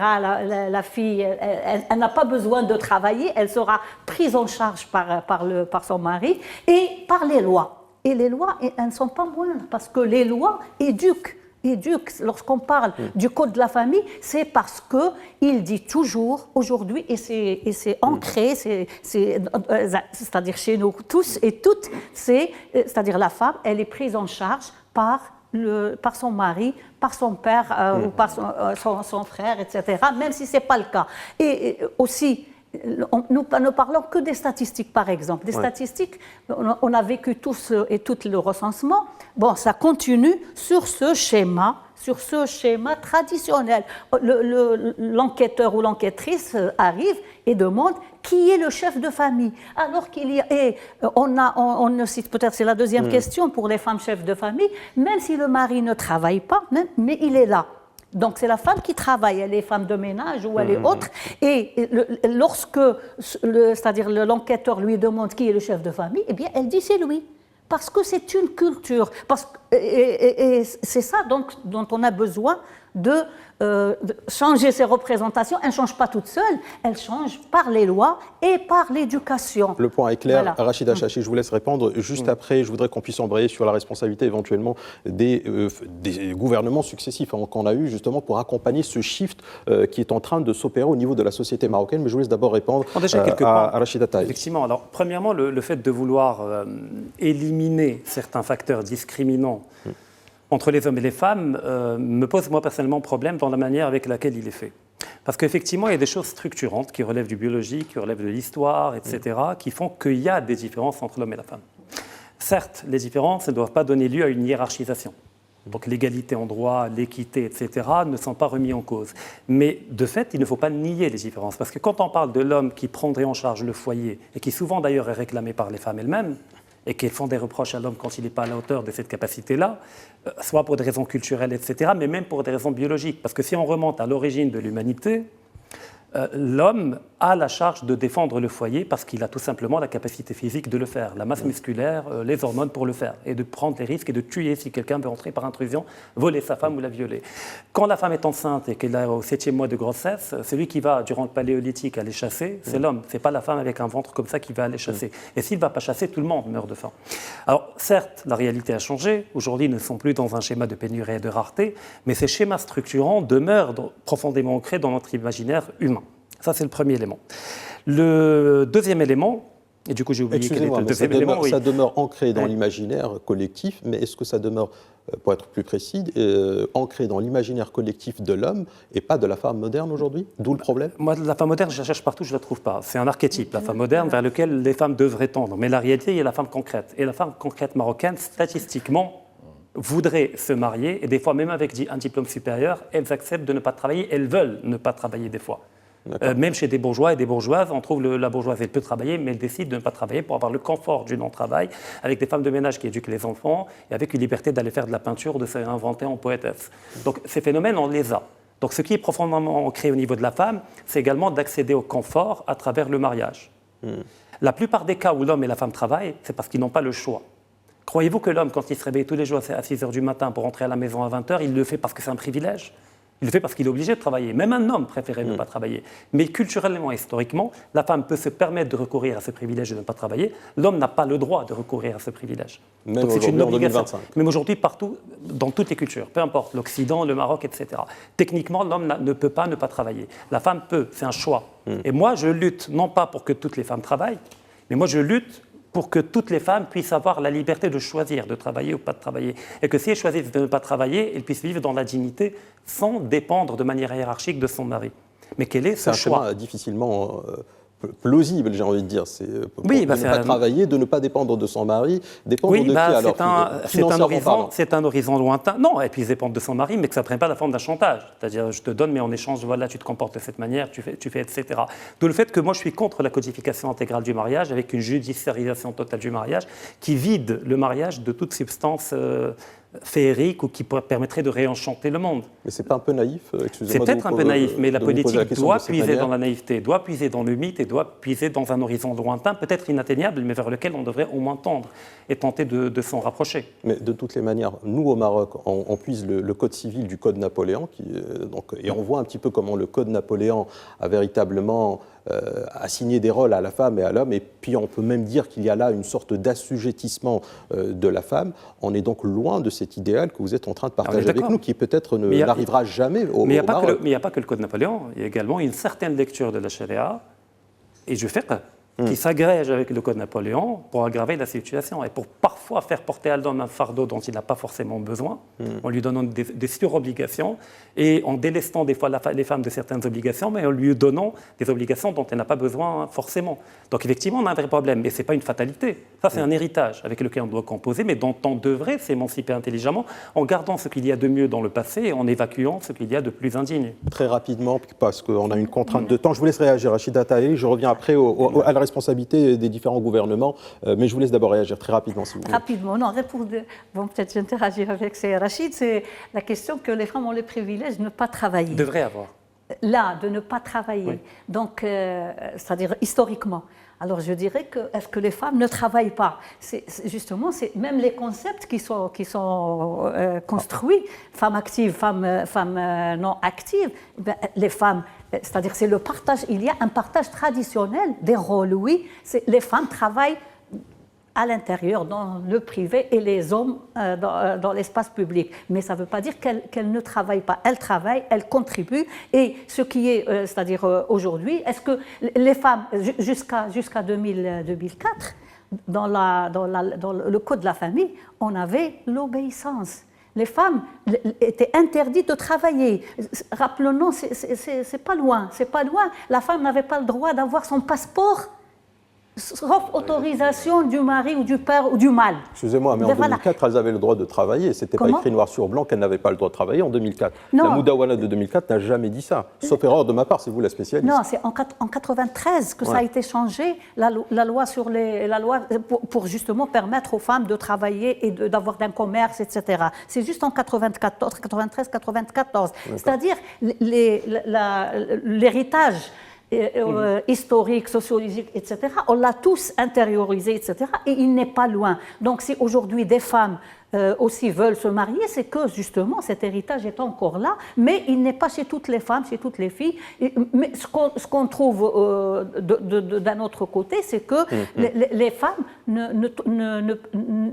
La fille, elle n'a pas besoin de travailler, elle sera prise en charge par son mari et par les lois. Et les lois, elles ne sont pas moindres, parce que les lois éduquent. Lorsqu'on parle du code de la famille, c'est parce qu'il dit toujours aujourd'hui, et c'est ancré, c'est-à-dire chez nous tous et toutes, c'est-à-dire la femme, elle est prise en charge par son mari, par son père ou par son frère, etc., même si ce n'est pas le cas. Et aussi, nous ne parlons que des statistiques, par exemple. Des statistiques, on a vécu tous et toutes le recensement. Bon, ça continue sur ce schéma traditionnel. L'enquêteur ou l'enquêtrice arrive et demande qui est le chef de famille. Alors qu'il y a, et on ne cite peut-être, c'est la deuxième question pour les femmes chefs de famille, même si le mari ne travaille pas, mais il est là. Donc c'est la femme qui travaille, elle est femme de ménage ou elle est autre. Et lorsque, c'est-à-dire l'enquêteur lui demande qui est le chef de famille, eh bien elle dit c'est lui. Parce que c'est une culture. Et c'est ça donc, dont on a besoin de changer ces représentations. Elles ne changent pas toutes seules, elles changent par les lois et par l'éducation. Le point est clair. Voilà. Rachida Chachi, je vous laisse répondre. Juste après, je voudrais qu'on puisse embrayer sur la responsabilité éventuellement des gouvernements successifs qu'on a eu justement pour accompagner ce shift qui est en train de s'opérer au niveau de la société marocaine. Mais je vous laisse d'abord répondre à Rachida Taï. Effectivement. Alors, premièrement, le fait de vouloir éliminer certains facteurs discriminants entre les hommes et les femmes me pose moi personnellement problème dans la manière avec laquelle il est fait. Parce qu'effectivement, il y a des choses structurantes qui relèvent du biologique, qui relèvent de l'histoire, etc., qui font qu'il y a des différences entre l'homme et la femme. Certes, les différences ne doivent pas donner lieu à une hiérarchisation. Donc l'égalité en droit, l'équité, etc., ne sont pas remis en cause. Mais de fait, il ne faut pas nier les différences. Parce que quand on parle de l'homme qui prendrait en charge le foyer, et qui souvent d'ailleurs est réclamé par les femmes elles-mêmes, et qui font des reproches à l'homme quand il n'est pas à la hauteur de cette capacité-là, soit pour des raisons culturelles, etc., mais même pour des raisons biologiques. Parce que si on remonte à l'origine de l'humanité, l'homme a la charge de défendre le foyer parce qu'il a tout simplement la capacité physique de le faire, la masse musculaire, les hormones pour le faire, et de prendre les risques et de tuer si quelqu'un veut entrer par intrusion, voler sa femme ou la violer. Quand la femme est enceinte et qu'elle est au 7e mois de grossesse, celui qui va, durant le paléolithique, aller chasser, c'est l'homme. Ce n'est pas la femme avec un ventre comme ça qui va aller chasser. Et s'il ne va pas chasser, tout le monde meurt de faim. Alors, certes, la réalité a changé. Aujourd'hui, nous ne sommes plus dans un schéma de pénurie et de rareté, mais ces schémas structurants demeurent profondément ancrés dans notre imaginaire humain. Ça, c'est le premier élément. Le deuxième élément, et du coup j'ai oublié quel était le deuxième élément. Ça demeure ancré dans l'imaginaire collectif, mais est-ce que ça demeure, pour être plus précis, ancré dans l'imaginaire collectif de l'homme et pas de la femme moderne aujourd'hui? D'où le problème? Moi, la femme moderne, je la cherche partout, je ne la trouve pas. C'est un archétype, la femme moderne, vers lequel les femmes devraient tendre. Mais la réalité, il y a la femme concrète. Et la femme concrète marocaine, statistiquement, voudraient se marier, et des fois même avec un diplôme supérieur, elles acceptent de ne pas travailler, elles veulent ne pas travailler des fois. Même chez des bourgeois et des bourgeoises, on trouve la bourgeoise, elle peut travailler, mais elle décide de ne pas travailler pour avoir le confort du non-travail, avec des femmes de ménage qui éduquent les enfants, et avec une liberté d'aller faire de la peinture, de se réinventer en poétesse. Donc ces phénomènes, on les a. Donc ce qui est profondément ancré au niveau de la femme, c'est également d'accéder au confort à travers le mariage. La plupart des cas où l'homme et la femme travaillent, c'est parce qu'ils n'ont pas le choix. Croyez-vous que l'homme, quand il se réveille tous les jours à 6 h du matin pour rentrer à la maison à 20 h, il le fait parce que c'est un privilège? Il le fait parce qu'il est obligé de travailler. Même un homme préférait ne pas travailler. Mais culturellement, historiquement, la femme peut se permettre de recourir à ce privilège de ne pas travailler. L'homme n'a pas le droit de recourir à ce privilège. Même donc c'est une obligation. 2025. Même aujourd'hui, partout, dans toutes les cultures, peu importe, l'Occident, le Maroc, etc. Techniquement, l'homme ne peut pas ne pas travailler. La femme peut, c'est un choix. Et moi, je lutte, non pas pour que toutes les femmes travaillent, mais moi, je lutte pour que toutes les femmes puissent avoir la liberté de choisir de travailler ou pas de travailler. Et que si elles choisissent de ne pas travailler, elles puissent vivre dans la dignité sans dépendre de manière hiérarchique de son mari. Mais quel est ce choix? C'est un chemin difficilement plausible, j'ai envie de dire. C'est oui, de ne pas travailler, de ne pas dépendre de son mari, dépendre de qui alors? C'est un horizon lointain. Non, et puis dépendre de son mari, mais que ça ne prenne pas la forme d'un chantage. C'est-à-dire, je te donne, mais en échange, voilà, tu te comportes de cette manière, tu fais etc. D'où le fait que moi, je suis contre la codification intégrale du mariage, avec une judiciarisation totale du mariage, qui vide le mariage de toute substance féerique ou qui permettrait de réenchanter le monde. Mais c'est pas un peu naïf, excusez-moi. C'est peut-être un peu naïf, mais la politique doit puiser dans la naïveté, doit puiser dans le mythe et doit puiser dans un horizon lointain, peut-être inatteignable, mais vers lequel on devrait au moins tendre et tenter de s'en rapprocher. Mais de toutes les manières, nous au Maroc, on puise le code civil du code Napoléon, et on voit un petit peu comment le code Napoléon a véritablement assigné des rôles à la femme et à l'homme, et puis on peut même dire qu'il y a là une sorte d'assujettissement de la femme. On est donc loin de cet idéal que vous êtes en train de partager avec nous, qui peut-être n'arrivera jamais au Maroc. Mais il n'y a pas que le code Napoléon, il y a également une certaine lecture de la charia, et je fais qui s'agrège avec le code Napoléon pour aggraver la situation et pour parfois faire porter à l'homme un fardeau dont il n'a pas forcément besoin, en lui donnant des surobligations et en délestant des fois les femmes de certaines obligations, mais en lui donnant des obligations dont elle n'a pas besoin forcément. Donc effectivement, on a un vrai problème, mais ce n'est pas une fatalité. Ça, c'est un héritage avec lequel on doit composer, mais dont on devrait s'émanciper intelligemment en gardant ce qu'il y a de mieux dans le passé et en évacuant ce qu'il y a de plus indigne. Très rapidement, parce qu'on a une contrainte de temps, je vous laisse réagir, Rachida Taï, je reviens après à la responsabilité des différents gouvernements, mais je vous laisse d'abord réagir très rapidement, si vous voulez. Rapidement, non, bon, peut-être j'interagis avec Rachid, c'est la question que les femmes ont le privilège de ne pas travailler. Devraient avoir. Là, de ne pas travailler, oui. Donc, c'est-à-dire historiquement. Alors je dirais que est-ce que les femmes ne travaillent pas? Justement, c'est même les concepts qui sont construits, femmes actives, femmes non actives, ben, les femmes, c'est-à-dire c'est le partage, il y a un partage traditionnel des rôles, oui, les femmes travaillent à l'intérieur, dans le privé, et les hommes dans l'espace public. Mais ça ne veut pas dire qu'elles ne travaillent pas. Elles travaillent, elles contribuent. Et ce qui est, c'est-à-dire aujourd'hui, est-ce que les femmes, jusqu'à 2004, dans le code de la famille, on avait l'obéissance. Les femmes étaient interdites de travailler. Rappelons-nous, c'est pas loin. La femme n'avait pas le droit d'avoir son passeport sauf autorisation du mari ou du père ou du mâle. Excusez-moi, mais en 2004, elles avaient le droit de travailler. Ce n'était pas écrit noir sur blanc qu'elles n'avaient pas le droit de travailler en 2004. Non. La Moudawana de 2004 n'a jamais dit ça. Sauf erreur de ma part, c'est vous la spécialiste. Non, c'est en 93 que ça a été changé, la loi pour justement permettre aux femmes de travailler et d'avoir un commerce, etc. C'est juste en 93-94. C'est-à-dire l'héritage historique, sociologique, etc., on l'a tous intériorisé, etc., et il n'est pas loin. Donc si aujourd'hui des femmes aussi veulent se marier, c'est que justement cet héritage est encore là, mais il n'est pas chez toutes les femmes, chez toutes les filles. Mais ce qu'on trouve d'un autre côté, c'est que les femmes,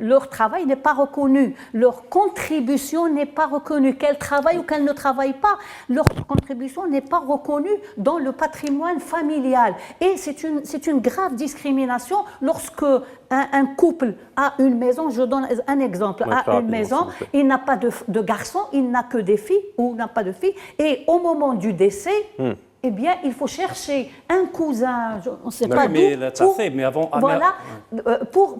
leur travail n'est pas reconnu, leur contribution n'est pas reconnue, qu'elles travaillent ou qu'elles ne travaillent pas, leur contribution n'est pas reconnue dans le patrimoine familial. Et c'est une grave discrimination lorsque un couple a une maison, je donne un exemple, a une maison, il n'a pas de garçon, il n'a que des filles ou n'a pas de filles, et au moment du décès, eh bien, il faut chercher un cousin, on ne sait pas d'où,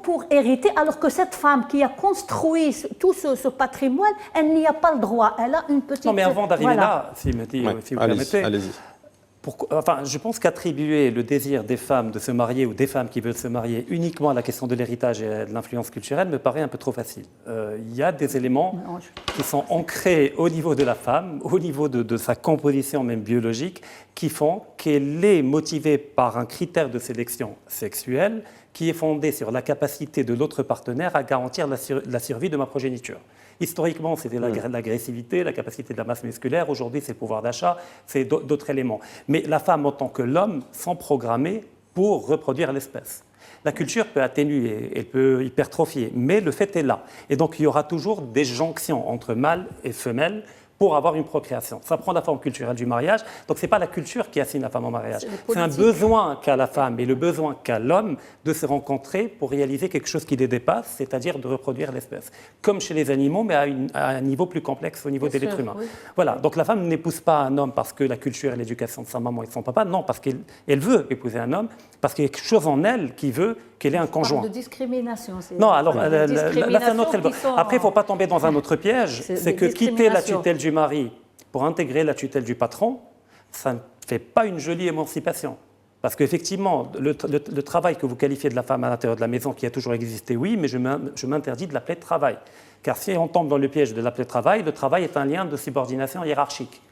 pour hériter, alors que cette femme qui a construit tout ce patrimoine, elle n'y a pas le droit, elle a une petite... Non, mais avant d'arriver là, si vous permettez... Allez-y. Je pense qu'attribuer le désir des femmes de se marier ou des femmes qui veulent se marier uniquement à la question de l'héritage et de l'influence culturelle me paraît un peu trop facile. Il y a des éléments qui sont ancrés au niveau de la femme, au niveau de sa composition même biologique, qui font qu'elle est motivée par un critère de sélection sexuelle qui est fondée sur la capacité de l'autre partenaire à garantir la survie de ma progéniture. Historiquement, c'était l'agressivité, la capacité de la masse musculaire. Aujourd'hui, c'est le pouvoir d'achat, c'est d'autres éléments. Mais la femme, en tant que l'homme, sont programmés pour reproduire l'espèce. La culture peut atténuer, elle peut hypertrophier, mais le fait est là. Et donc, il y aura toujours des jonctions entre mâle et femelle pour avoir une procréation. Ça prend la forme culturelle du mariage. Donc, ce n'est pas la culture qui assigne la femme au mariage. C'est un besoin qu'a la femme et le besoin qu'a l'homme de se rencontrer pour réaliser quelque chose qui les dépasse, c'est-à-dire de reproduire l'espèce. Comme chez les animaux, mais à un niveau plus complexe au niveau de l'être humain. Oui. Voilà. Donc, la femme n'épouse pas un homme parce que la culture et l'éducation de sa maman et de son papa. Non, parce qu'elle veut épouser un homme, parce qu'il y a quelque chose en elle qui veut qu'elle ait un conjoint. De discrimination. Non, alors, là, c'est un autre élément. Après, il ne faut pas tomber dans un autre piège. C'est que quitter la tutelle du mari pour intégrer la tutelle du patron, ça ne fait pas une jolie émancipation. Parce qu'effectivement, le travail que vous qualifiez de la femme à l'intérieur de la maison, qui a toujours existé, oui, mais je m'interdis de l'appeler travail. Car si on tombe dans le piège de l'appeler travail, le travail est un lien de subordination hiérarchique.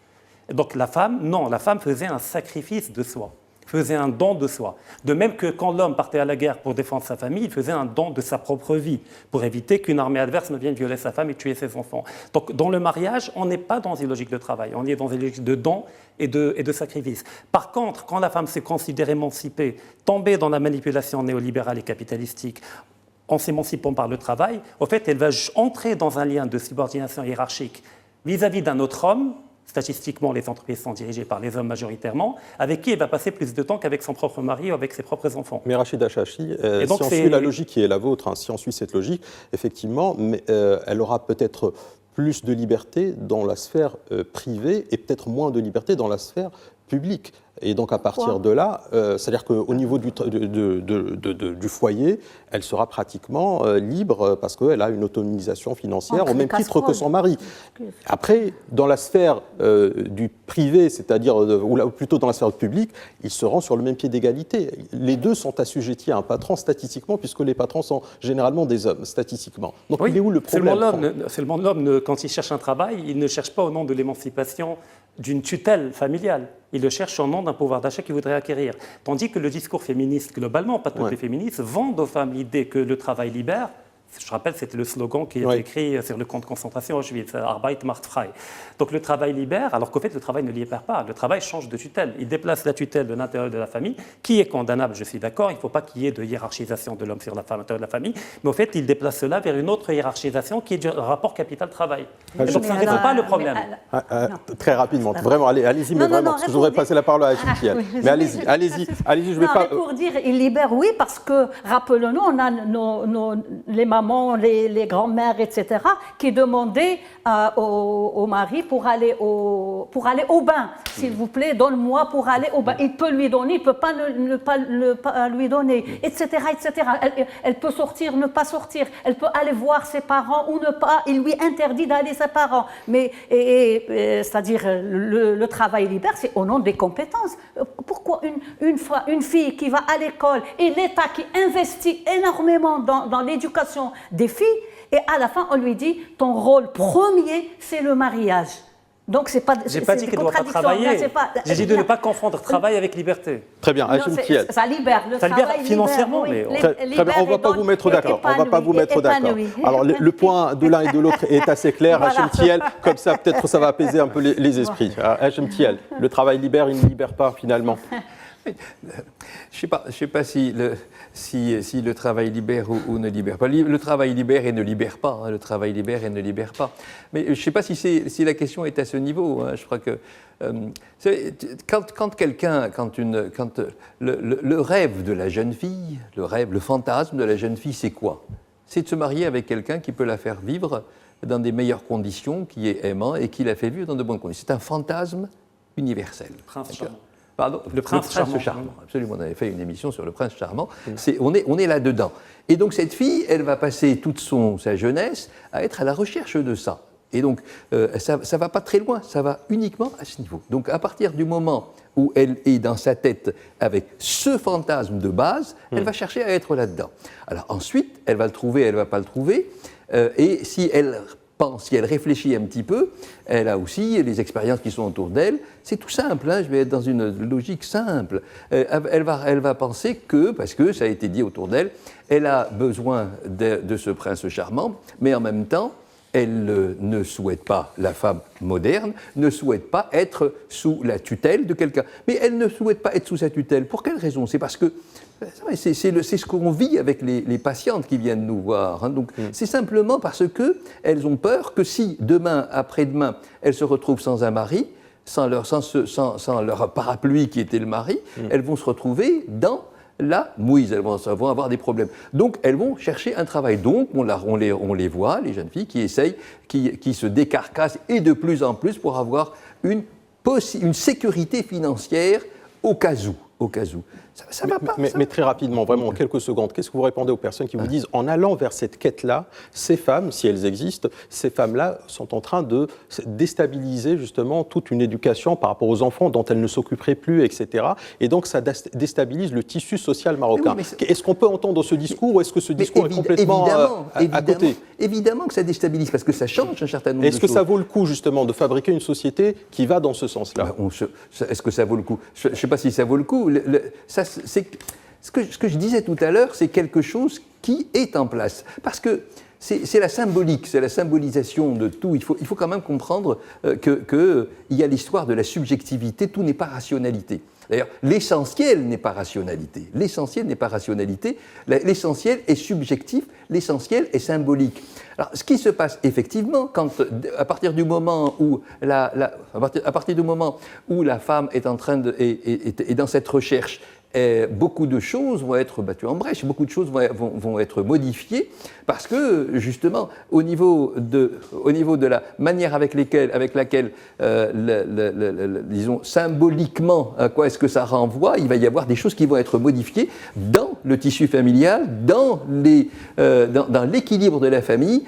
Donc la femme, non, la femme faisait un sacrifice de soi, faisait un don de soi. De même que quand l'homme partait à la guerre pour défendre sa famille, il faisait un don de sa propre vie, pour éviter qu'une armée adverse ne vienne violer sa femme et tuer ses enfants. Donc dans le mariage, on n'est pas dans une logique de travail, on est dans une logique de don et de sacrifice. Par contre, quand la femme se considère émancipée, tombée dans la manipulation néolibérale et capitalistique, en s'émancipant par le travail, au fait, elle va entrer dans un lien de subordination hiérarchique vis-à-vis d'un autre homme. Statistiquement, les entreprises sont dirigées par les hommes majoritairement, avec qui elle va passer plus de temps qu'avec son propre mari ou avec ses propres enfants. Mais Rachida Chachi, si on suit la logique qui est la vôtre, si on suit cette logique, effectivement, elle aura peut-être plus de liberté dans la sphère privée et peut-être moins de liberté dans la sphère publique. Et donc à partir de là, c'est-à-dire qu'au niveau du foyer, elle sera pratiquement libre parce qu'elle a une autonomisation financière au même titre que son mari. Après, dans la sphère du privé, c'est-à-dire, ou plutôt dans la sphère publique, ils seront sur le même pied d'égalité. Les deux sont assujettis à un patron statistiquement, puisque les patrons sont généralement des hommes, statistiquement. Donc oui, il est où le problème? Seulement l'homme, quand il cherche un travail, il ne cherche pas au nom de l'émancipation d'une tutelle familiale. Il le cherche au nom d'un pouvoir d'achat qu'il voudrait acquérir. Tandis que le discours féministe, globalement, pas toutes les féministes, vendent aux femmes l'idée que le travail libère. Je rappelle, c'était le slogan qui est écrit sur le camp de concentration Auschwitz, Arbeit macht frei. Donc le travail libère, alors qu'au fait, le travail ne libère pas. Le travail change de tutelle. Il déplace la tutelle de l'intérieur de la famille, qui est condamnable, je suis d'accord. Il ne faut pas qu'il y ait de hiérarchisation de l'homme sur la femme à l'intérieur de la famille. Mais au fait, il déplace cela vers une autre hiérarchisation qui est du rapport capital-travail. Et donc ça ne résout pas le problème. Très rapidement, vraiment, allez-y, mais vraiment, parce que je voudrais passer la parole à Hachem Thiel. Mais allez-y, je vais pas... Pour dire, il libère, oui, parce que, rappelons-nous, on a les mamans, les grands-mères, etc., qui demandaient au mari pour aller au bain. S'il vous plaît, donne-moi pour aller au bain. Il peut lui donner, il ne peut pas ne pas lui donner, etc., etc. Elle peut sortir, ne pas sortir. Elle peut aller voir ses parents ou ne pas. Il lui interdit d'aller ses parents. Mais, c'est-à-dire, le travail libère, c'est au nom des compétences. Pourquoi une fille qui va à l'école et l'État qui investit énormément dans l'éducation des filles, et à la fin, on lui dit, ton rôle premier, c'est le mariage. Donc, c'est pas. J'ai pas dit qu'elle ne doit pas travailler. J'ai dit de ne pas confondre travail avec liberté. Très bien, Hachem Thiel. Ça libère. Ça libère financièrement, mais. Très bien, on ne va pas vous mettre d'accord. On va pas vous mettre d'accord. Alors, le point de l'un et de l'autre est assez clair. Hachem Thiel, comme ça, peut-être ça va apaiser un peu les esprits. Hachem Thiel, le travail libère, il ne libère pas finalement. Je ne sais pas si le travail libère ou ne libère pas. Le travail libère et ne libère pas. Le travail libère et ne libère pas. Mais je ne sais pas si la question est à ce niveau. Je crois que quand le rêve de la jeune fille, le fantasme de la jeune fille, c'est quoi? C'est de se marier avec quelqu'un qui peut la faire vivre dans des meilleures conditions, qui est aimant et qui la fait vivre dans de bonnes conditions. C'est un fantasme universel. Prince charmant. Pardon, le prince charmant. Absolument, on avait fait une émission sur le prince charmant. On est là-dedans. Et donc cette fille, elle va passer toute sa jeunesse à être à la recherche de ça. Et donc ça ne va pas très loin, ça va uniquement à ce niveau. Donc à partir du moment où elle est dans sa tête avec ce fantasme de base, elle va chercher à être là-dedans. Alors ensuite, elle va le trouver, elle ne va pas le trouver. Et si elle pense, si elle réfléchit un petit peu, elle a aussi les expériences qui sont autour d'elle. C'est tout simple, hein, je vais être dans une logique simple. Elle va penser que, parce que ça a été dit autour d'elle, elle a besoin de ce prince charmant, mais en même temps, elle ne souhaite pas, la femme moderne, ne souhaite pas être sous la tutelle de quelqu'un. Mais elle ne souhaite pas être sous sa tutelle. Pour quelle raison? C'est parce que c'est ce qu'on vit avec les patientes qui viennent nous voir. Hein. Donc, c'est simplement parce qu'elles ont peur que si demain, après-demain, elles se retrouvent sans un mari, sans leur parapluie qui était le mari, elles vont se retrouver dans la mouise, elles vont avoir des problèmes. Donc, elles vont chercher un travail. Donc, on les voit, les jeunes filles qui essayent, qui se décarcassent, et de plus en plus pour avoir une sécurité financière au cas où. Ça va pas. Mais très rapidement, vraiment en quelques secondes, qu'est-ce que vous répondez aux personnes qui vous disent, en allant vers cette quête-là, ces femmes, si elles existent, ces femmes-là sont en train de déstabiliser justement toute une éducation par rapport aux enfants dont elles ne s'occuperaient plus, etc. Et donc ça déstabilise le tissu social marocain. Oui, est-ce qu'on peut entendre ce discours ou est-ce que ce discours est complètement à côté? Évidemment que ça déstabilise parce que ça change un certain nombre de choses. Est-ce que ça vaut le coup justement de fabriquer une société qui va dans ce sens-là? Est-ce que ça vaut le coup? Je ne sais pas si ça vaut le coup. Ce que je disais tout à l'heure, c'est quelque chose qui est en place. Parce que c'est la symbolique, c'est la symbolisation de tout. Il faut quand même comprendre qu'il y a l'histoire de la subjectivité, tout n'est pas rationalité. D'ailleurs, l'essentiel n'est pas rationalité. L'essentiel n'est pas rationalité. L'essentiel est subjectif, l'essentiel est symbolique. Alors, ce qui se passe effectivement, à partir du moment où la femme est en train est dans cette recherche, beaucoup de choses vont être battues en brèche, beaucoup de choses vont être modifiées, parce que justement, au niveau de la manière avec laquelle disons, symboliquement, à quoi est-ce que ça renvoie, il va y avoir des choses qui vont être modifiées dans le tissu familial, dans l'équilibre de la famille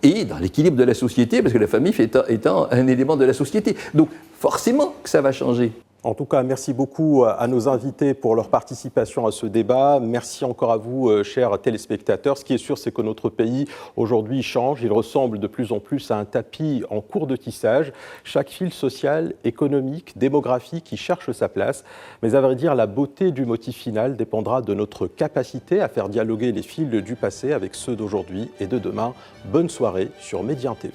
et dans l'équilibre de la société, parce que la famille étant un élément de la société. Donc, forcément que ça va changer. En tout cas, merci beaucoup à nos invités pour leur participation à ce débat. Merci encore à vous, chers téléspectateurs. Ce qui est sûr, c'est que notre pays, aujourd'hui, change. Il ressemble de plus en plus à un tapis en cours de tissage. Chaque fil social, économique, démographique y cherche sa place. Mais à vrai dire, la beauté du motif final dépendra de notre capacité à faire dialoguer les fils du passé avec ceux d'aujourd'hui et de demain. Bonne soirée sur Médien TV.